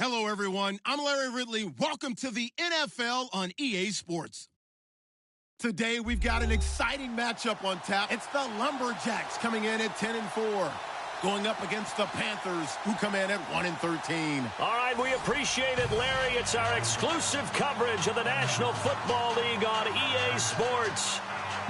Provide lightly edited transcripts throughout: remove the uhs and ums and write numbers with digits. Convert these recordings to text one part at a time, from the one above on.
Hello, everyone. I'm Larry Ridley. Welcome to the NFL on EA Sports. Today, we've got an exciting matchup on tap. It's the Lumberjacks coming in at 10-4, going up against the Panthers, who come in at 1-13. All right, we appreciate it, Larry. It's our exclusive coverage of the National Football League on EA Sports.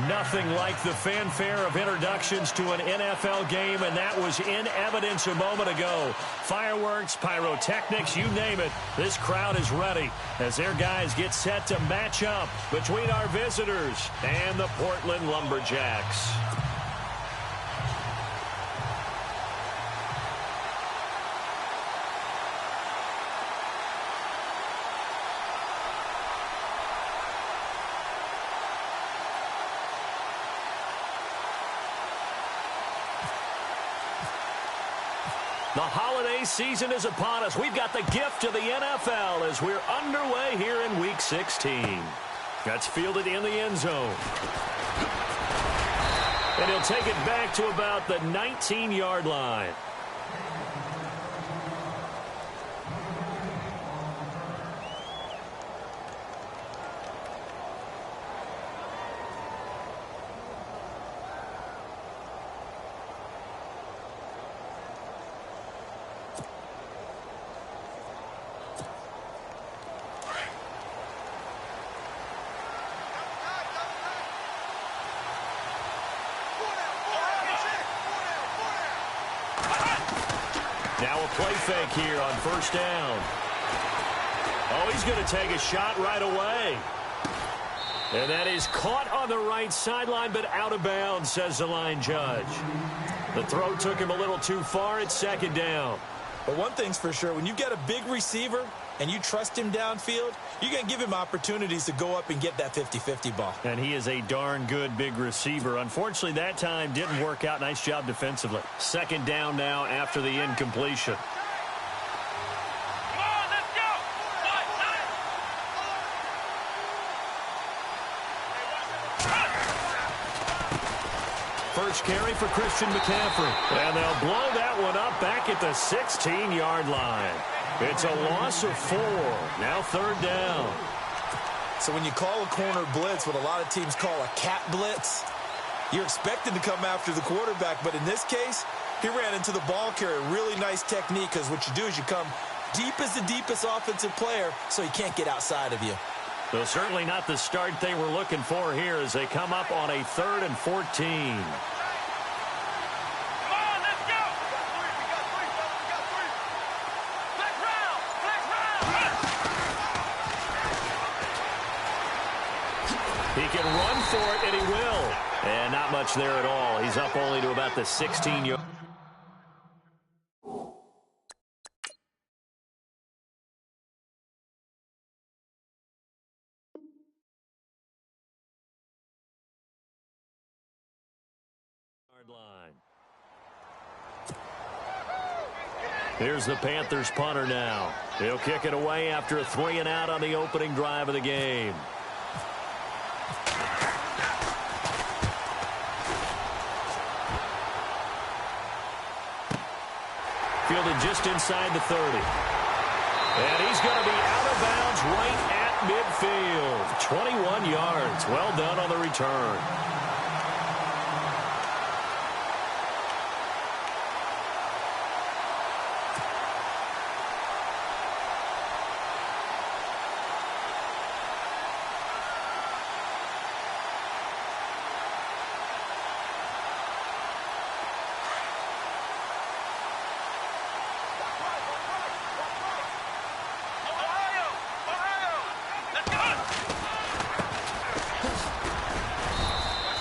Nothing like the fanfare of introductions to an NFL game, and that was in evidence a moment ago. Fireworks, pyrotechnics, you name it. This crowd is ready as their guys get set to match up between our visitors and the Portland Lumberjacks. The holiday season is upon us. We've got the gift of the NFL as we're underway here in Week 16. That's fielded in the end zone. And he'll take it back to about the 19-yard line. Now a play fake here on first down. Oh, he's going to take a shot right away. And that is caught on the right sideline, but out of bounds, says the line judge. The throw took him a little too far. It's second down. But one thing's for sure, when you've got a big receiver and you trust him downfield, you're going to give him opportunities to go up and get that 50-50 ball. And he is a darn good big receiver. Unfortunately, that time didn't work out. Nice job defensively. Second down now after the incompletion. First carry for Christian McCaffrey. And they'll blow that one up back at the 16-yard line. It's a loss of 4. Now third down. So when you call a corner blitz, what a lot of teams call a cat blitz, you're expected to come after the quarterback. But in this case, he ran into the ball carrier. Really nice technique, because what you do is you come deep as the deepest offensive player so he can't get outside of you. Well, certainly not the start they were looking for here as they come up on a 3rd and 14. He can run for it, and he will. And not much there at all. He's up only to about the 16-yard. Line. Here's the Panthers punter now. He'll kick it away after a 3-and-out on the opening drive of the game. Fielded just inside the 30. And he's going to be out of bounds right at midfield. 21 yards. Well done on the return.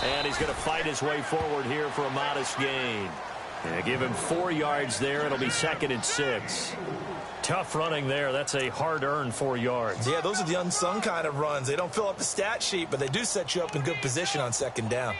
And he's going to fight his way forward here for a modest gain. And give him 4 yards there. It'll be 2nd and 6. Tough running there. That's a hard-earned 4 yards. Yeah, those are the unsung kind of runs. They don't fill up the stat sheet, but they do set you up in good position on 2nd down.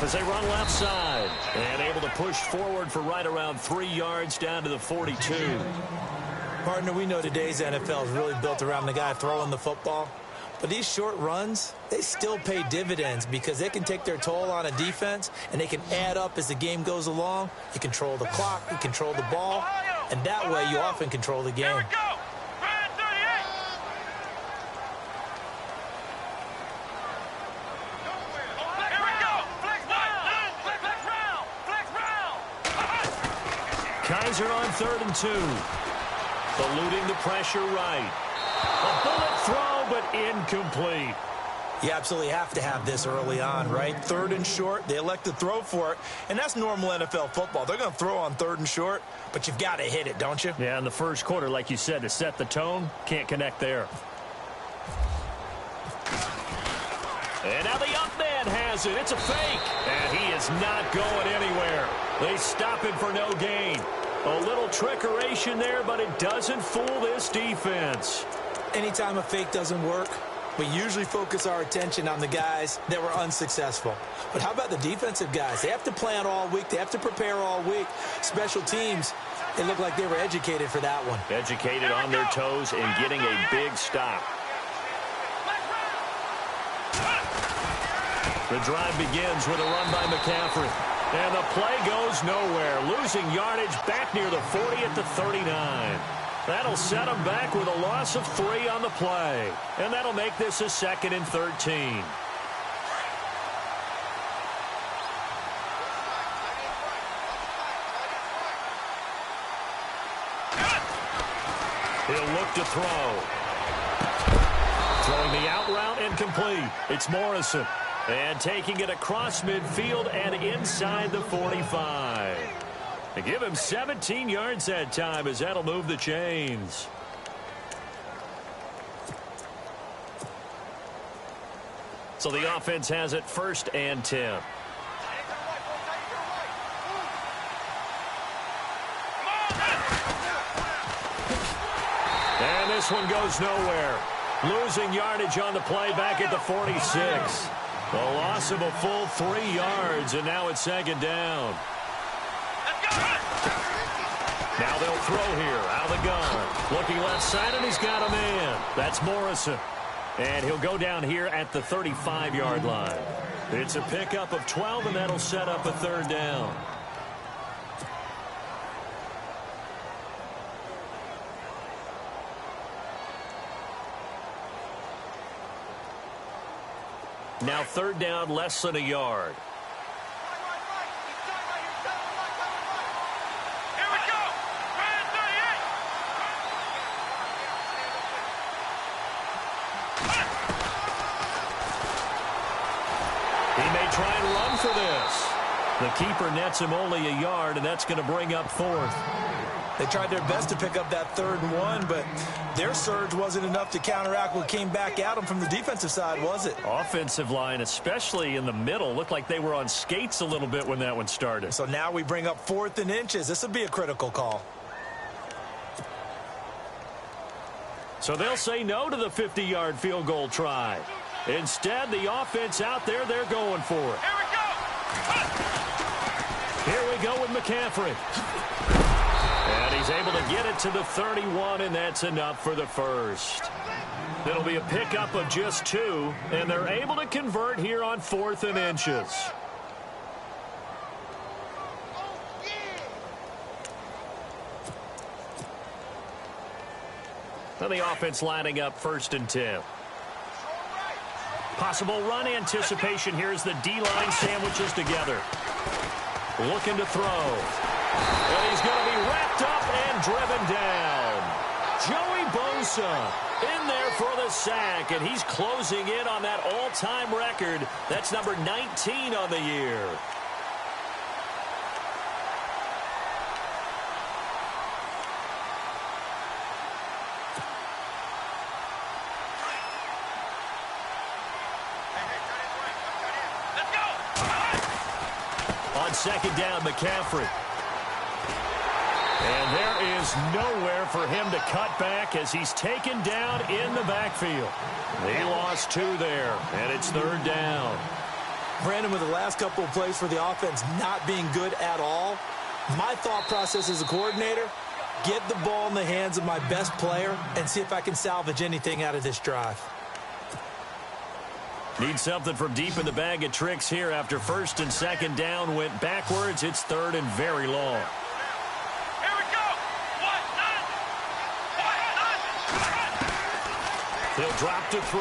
as they run left side. And able to push forward for right around 3 yards down to the 42. Partner, we know today's NFL is really built around the guy throwing the football. But these short runs, they still pay dividends because they can take their toll on a defense, and they can add up as the game goes along. You control the clock, you control the ball, and that way you often control the game. Here we go. Red 38. Here we go. Flex round. Flex round. Kaiser on 3rd and 2. Eluding the pressure right. A bullet throw, but incomplete. You absolutely have to have this early on, right? 3rd and short, they elect to throw for it, and that's normal NFL football. They're going to throw on 3rd and short, but you've got to hit it, don't you? Yeah, in the first quarter, like you said, to set the tone, can't connect there. And now the up man has it. It's a fake, and he is not going anywhere. They stop him for no gain. A little trickeration there, but it doesn't fool this defense. Anytime a fake doesn't work, we usually focus our attention on the guys that were unsuccessful. But how about the defensive guys? They have to plan all week. They have to prepare all week. Special teams, they look like they were educated for that one. Educated on their toes and getting a big stop. The drive begins with a run by McCaffrey. And the play goes nowhere, losing yardage back near the 40 at the 39. That'll set them back with a loss of 3 on the play. And that'll make this a 2nd and 13. He'll look to throw. Throwing the out route incomplete. It's Morrison. And taking it across midfield and inside the 45. They give him 17 yards that time as that'll move the chains. So the offense has it 1st and 10. And this one goes nowhere. Losing yardage on the play back at the 46. A loss of a full 3 yards, and now it's 2nd down. Now they'll throw here out of the gun. Looking left side, and he's got a man. That's Morrison. And he'll go down here at the 35-yard line. It's a pickup of 12, and that'll set up a 3rd down. Now 3rd down, less than a yard. Here we go. Red 38. He may try and run for this. The keeper nets him only a yard, and that's going to bring up 4th. They tried their best to pick up that 3rd and 1, but their surge wasn't enough to counteract what came back at them from the defensive side, was it? Offensive line, especially in the middle, looked like they were on skates a little bit when that one started. So now we bring up 4th and inches. This will be a critical call. So they'll say no to the 50-yard field goal try. Instead, the offense out there, they're going for it. Here we go. Here we go with McCaffrey. And he's able to get it to the 31, and that's enough for the 1st. It'll be a pickup of just 2, and they're able to convert here on 4th and inches. Now the offense lining up 1st and 10. Possible run anticipation here as the D-line sandwiches together. Looking to throw. And he's going to be wrapped up and driven down. Joey Bosa in there for the sack, and he's closing in on that all-time record. That's number 19 on the year. On 2nd down, McCaffrey. And there is nowhere for him to cut back as he's taken down in the backfield. He lost 2 there, and it's 3rd down. Brandon, with the last couple of plays for the offense not being good at all, my thought process as a coordinator, get the ball in the hands of my best player and see if I can salvage anything out of this drive. Need something from deep in the bag of tricks here after first and second down went backwards. It's third and very long. Here we go. What? None. He'll drop to throw.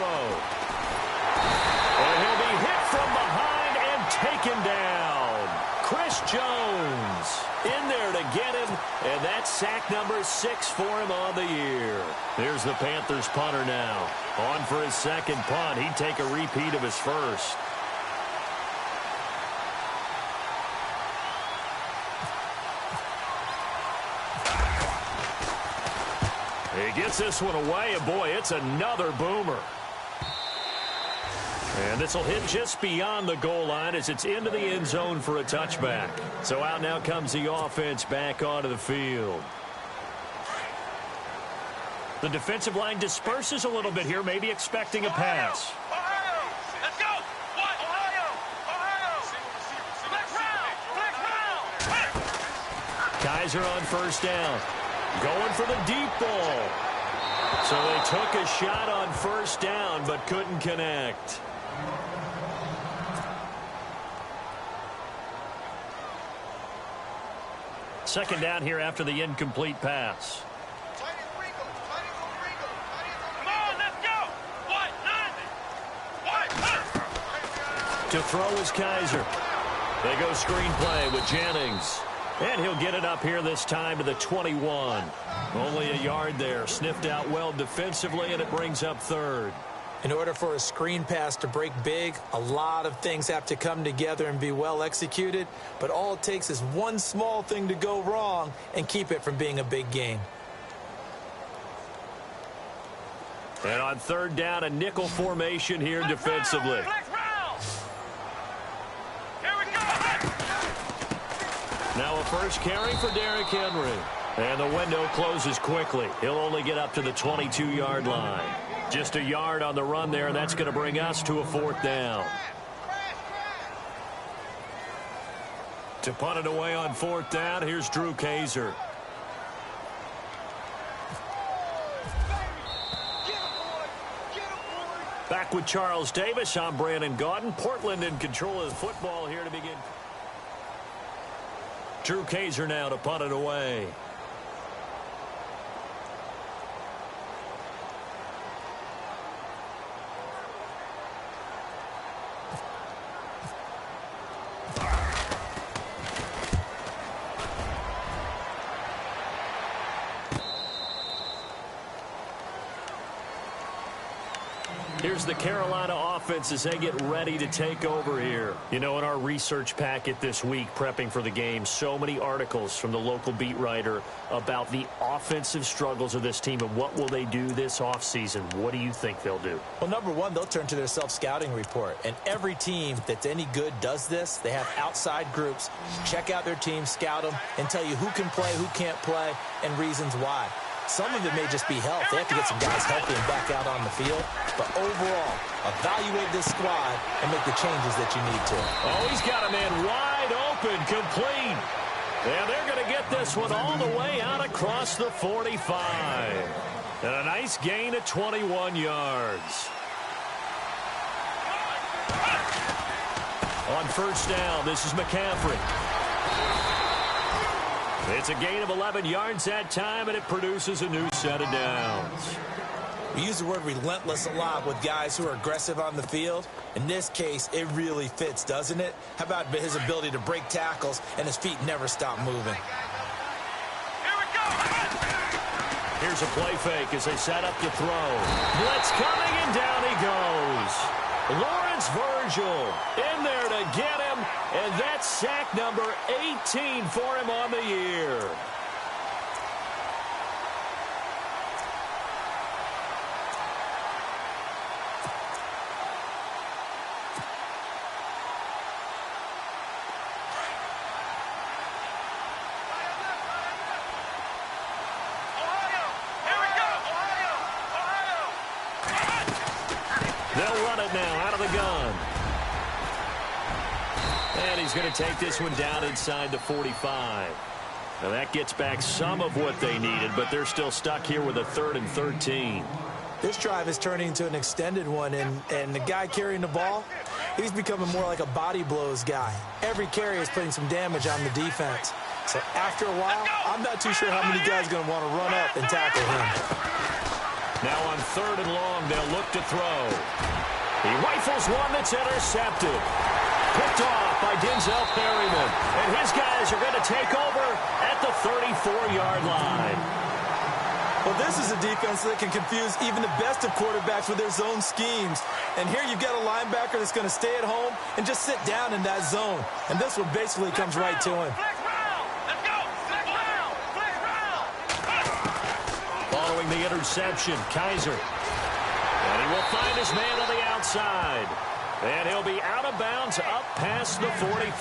And he'll be hit from behind and taken down. Chris Jones in there to get him, and that's sack number 6 for him on the year. Here's the Panthers punter now. On for his second punt. He'd take a repeat of his first. He gets this one away, and boy, it's another boomer. And this will hit just beyond the goal line as it's into the end zone for a touchback. So out now comes the offense back onto the field. The defensive line disperses a little bit here, maybe expecting a pass. Ohio. Let's go. What? Ohio. Flex round. Kaiser on first down. Going for the deep ball. So they took a shot on first down but couldn't connect. Second down here after the incomplete pass. Come on, let's go. What? None. What? To throw is Kaiser. They go screenplay with Jennings. And he'll get it up here this time to the 21. Only a yard there. Sniffed out well defensively, and it brings up third. In order for a screen pass to break big, a lot of things have to come together and be well executed. But all it takes is one small thing to go wrong and keep it from being a big game. And on third down, a nickel formation here defensively. Flex round. Here we go. Now a first carry for Derrick Henry. And the window closes quickly. He'll only get up to the 22-yard line. Just a yard on the run there, and that's going to bring us to a fourth down. To punt it away on fourth down, here's Drew Kaiser. Back with Charles Davis, I'm Brandon Gaudin. Portland in control of the football here to begin. Drew Kaiser now to punt it away. Here's the Carolina offense as they get ready to take over here. You know, in our research packet this week, prepping for the game, so many articles from the local beat writer about the offensive struggles of this team and what will they do this offseason. What do you think they'll do? Well, number one, they'll turn to their self-scouting report. And every team that's any good does this. They have outside groups. Check out their team, scout them, and tell you who can play, who can't play, and reasons why. Some of it may just be health. They have to get some guys healthy and back out on the field. But overall, evaluate this squad and make the changes that you need to. Oh, he's got a man wide open, complete. And they're going to get this one all the way out across the 45. And a nice gain of 21 yards. On first down, this is McCaffrey. It's a gain of 11 yards that time, and it produces a new set of downs. We use the word relentless a lot with guys who are aggressive on the field. In this case, it really fits, doesn't it? How about his ability to break tackles and his feet never stop moving? Here we go. Here's a play fake as they set up to throw. Blitz coming, and down he goes. Lawrence Virgil in there to get him, and that's sack number 18 for him on the year. Ohio. Here we go. Ohio. They'll run it now out of the gun. And he's going to take this one down inside the 45. Now that gets back some of what they needed, but they're still stuck here with a 3rd and 13. This drive is turning into an extended one, and the guy carrying the ball, he's becoming more like a body blows guy. Every carry is putting some damage on the defense. So after a while, I'm not too sure how many guys are going to want to run up and tackle him. Now on 3rd and long, they'll look to throw. He rifles one that's intercepted. Picked off by Denzel Perryman. And his guys are going to take over at the 34-yard line. Well, this is a defense that can confuse even the best of quarterbacks with their zone schemes. And here you've got a linebacker that's going to stay at home and just sit down in that zone. And this one basically comes right to him. Following the interception, Kaiser. And he will find his man on the outside. And he'll be out of bounds up past the 45.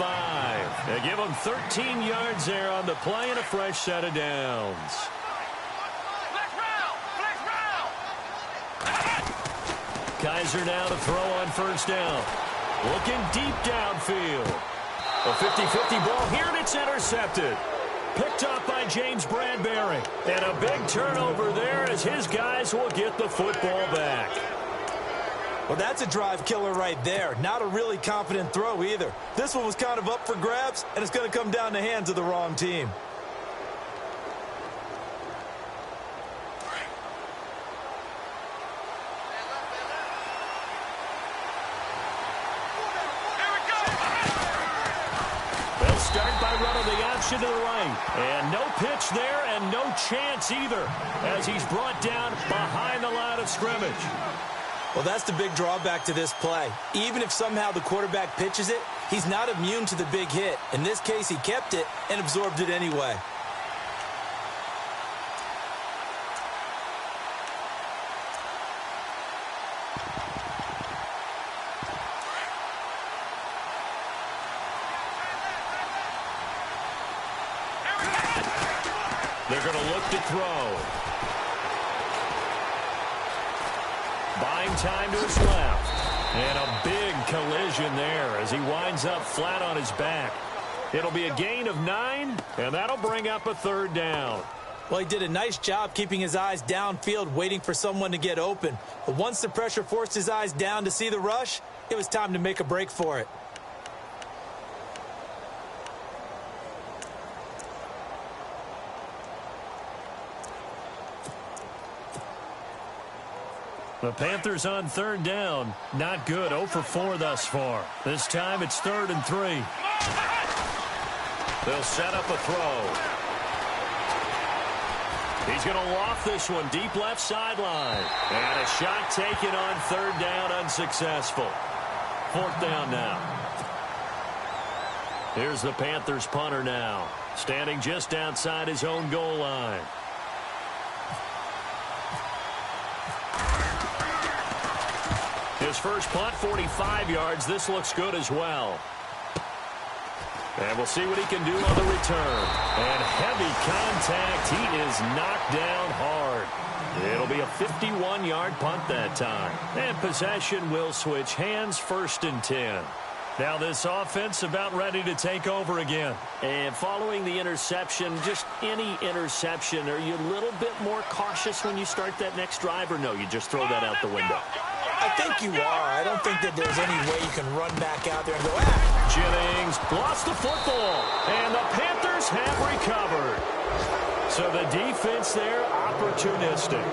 They give him 13 yards there on the play and a fresh set of downs. Kaiser now to throw on 1st down. Looking deep downfield. A 50-50 ball here, and it's intercepted. Picked up by James Bradbury. And a big turnover there as his guys will get the football back. Well, that's a drive killer right there. Not a really confident throw either. This one was kind of up for grabs, and it's going to come down the hands of the wrong team. They'll start by running the option to the right. And no pitch there and no chance either as he's brought down behind the line of scrimmage. Well, that's the big drawback to this play. Even if somehow the quarterback pitches it, he's not immune to the big hit. In this case, he kept it and absorbed it anyway. They're going to look to throw. Buying time to his left. And a big collision there as he winds up flat on his back. It'll be a gain of 9, and that'll bring up a 3rd down. Well, he did a nice job keeping his eyes downfield, waiting for someone to get open. But once the pressure forced his eyes down to see the rush, it was time to make a break for it. The Panthers on 3rd down. Not good. 0 for 4 thus far. This time it's 3rd and 3. They'll set up a throw. He's going to loft this one deep left sideline. And a shot taken on 3rd down, unsuccessful. 4th down now. Here's the Panthers punter now. Standing just outside his own goal line. His first punt, 45 yards. This looks good as well. And we'll see what he can do on the return. And heavy contact. He is knocked down hard. It'll be a 51-yard punt that time. And possession will switch hands, 1st and 10. Now this offense about ready to take over again. And following the interception, just any interception, are you a little bit more cautious when you start that next drive, or no, you just throw that out the window? I think you are. I don't think that there's any way you can run back out there and go, Jennings lost the football, and the Panthers have recovered. So the defense there, opportunistic.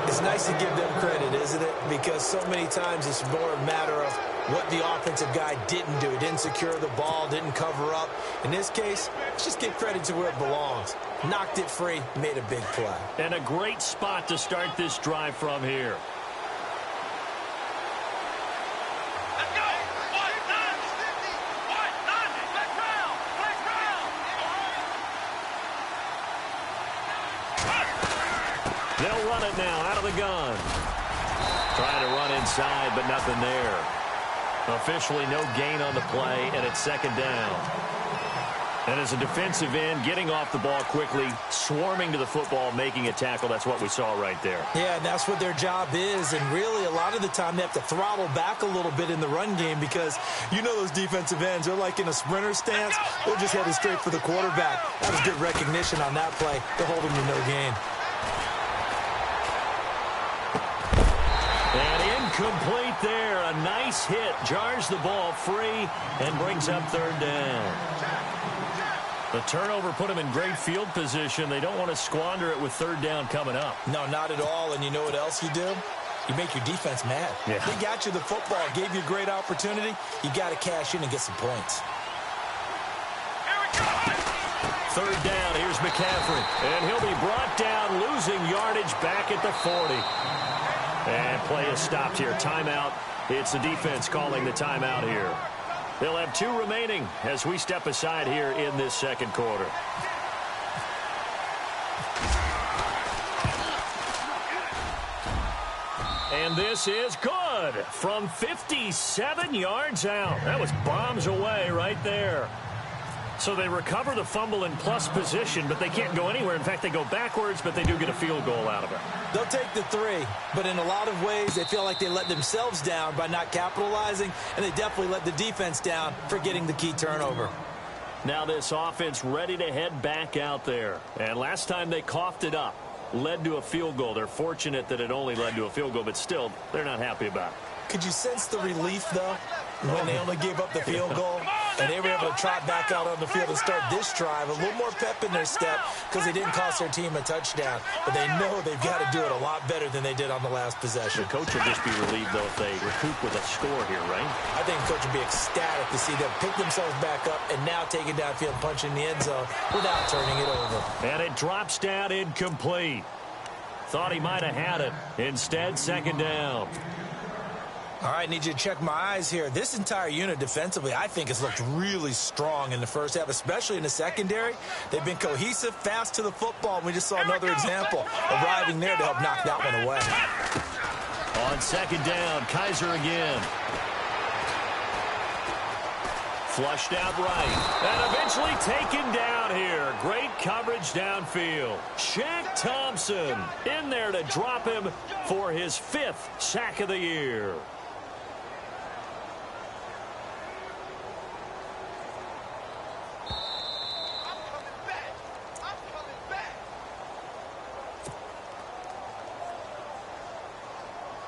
It's nice to give them credit, isn't it? Because so many times it's more a matter of what the offensive guy didn't do. He didn't secure the ball, didn't cover up. In this case, let's just give credit to where it belongs. Knocked it free, made a big play. And a great spot to start this drive from here. They'll run it now out of the gun. Trying to run inside, but nothing there. Officially no gain on the play, and it's 2nd down. And as a defensive end, getting off the ball quickly, swarming to the football, making a tackle, that's what we saw right there. Yeah, and that's what their job is. And really, a lot of the time, they have to throttle back a little bit in the run game because you know those defensive ends, they're like in a sprinter stance. They're just headed straight for the quarterback. That was good recognition on that play to hold them to no gain. And incomplete there. A nice hit. Jars the ball free and brings up third down. The turnover put them in great field position. They don't want to squander it with third down coming up. No, not at all. And you know what else you do? You make your defense mad. Yeah. They got you the football, gave you a great opportunity. You got to cash in and get some points. Third down, here's McCaffrey. And he'll be brought down, losing yardage back at the 40. And play is stopped here. Timeout. It's the defense calling the timeout here. They'll have 2 remaining as we step aside here in this second quarter. And this is good from 57 yards out. That was bombs away right there. So they recover the fumble in plus position, but they can't go anywhere. In fact, they go backwards, but they do get a field goal out of it. They'll take the 3, but in a lot of ways, they feel like they let themselves down by not capitalizing, and they definitely let the defense down for getting the key turnover. Now this offense ready to head back out there. And last time they coughed it up, led to a field goal. They're fortunate that it only led to a field goal, but still, they're not happy about it. Could you sense the relief, though, when they only gave up the field goal? And they were able to trot back out on the field and start this drive. A little more pep in their step because they didn't cost their team a touchdown. But they know they've got to do it a lot better than they did on the last possession. The coach will just be relieved, though, if they recoup with a score here, right? I think the coach will be ecstatic to see them pick themselves back up and now take it downfield and punch in the end zone without turning it over. And it drops down incomplete. Thought he might have had it. Instead, second down. All right, need you to check my eyes here. This entire unit defensively, I think, has looked really strong in the first half, especially in the secondary. They've been cohesive, fast to the football, and we just saw another example arriving there to help knock that one away. On second down, Kaiser again. Flushed out right. And eventually taken down here. Great coverage downfield. Shaq Thompson in there to drop him for his 5th sack of the year.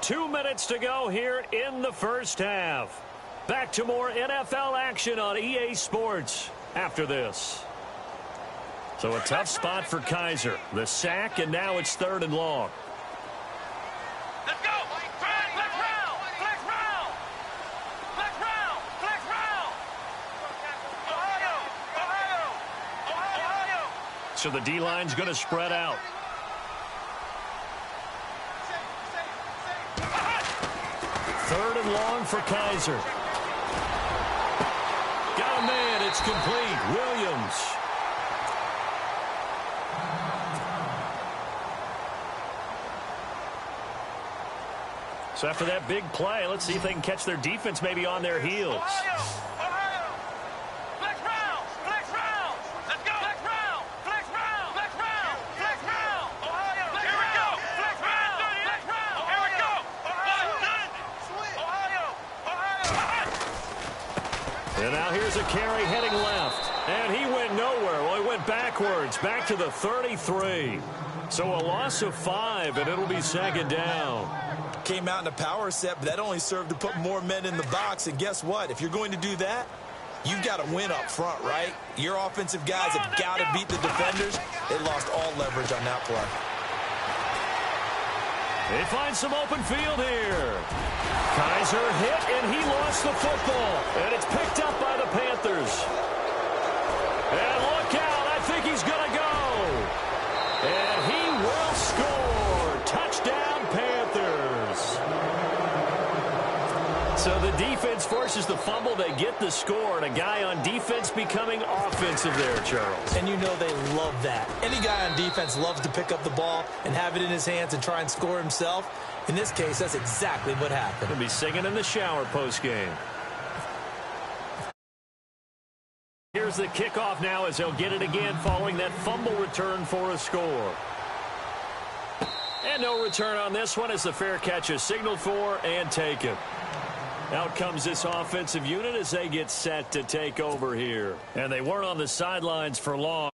Two minutes to go here in the first half. Back to more NFL action on EA Sports after this. So a tough spot for Kaiser. The sack, and now it's 3rd and long. Let's go! Flex round! Flex round! Flex round! Flex round! Ohio! Ohio! Ohio! So the D-line's going to spread out. 3rd and long for Kaiser. Got a man. It's complete. Williams. So after that big play, let's see if they can catch their defense maybe on their heels. Ohio! Ohio! Flex round! Flex round! Let's go! Flex round! Flex round! Flex round! Flex round! Ohio! Here we go! Flex round! Flex round! Here we go! Ohio! Ohio! Ohio! And now here's a carry heading left. And he went nowhere. Well, he went backwards, back to the 33. So a loss of 5, and it'll be second down. Came out in a power set, but that only served to put more men in the box. And guess what? If you're going to do that, you've got to win up front, right? Your offensive guys have got to beat the defenders. They lost all leverage on that play. They find some open field here. Kaiser hit, and he lost the football. And it's picked up by the Panthers. And look out. I think he's going to go. And he will score. Touchdown, Panthers. So the defense forces the fumble. They get the score, and a guy on defense becoming offensive there, Charles. And you know they love that. Any guy on defense loves to pick up the ball and have it in his hands and try and score himself. In this case, that's exactly what happened. He'll be singing in the shower post-game. Here's the kickoff now as they'll get it again following that fumble return for a score. And no return on this one as the fair catch is signaled for and taken. Out comes this offensive unit as they get set to take over here. And they weren't on the sidelines for long.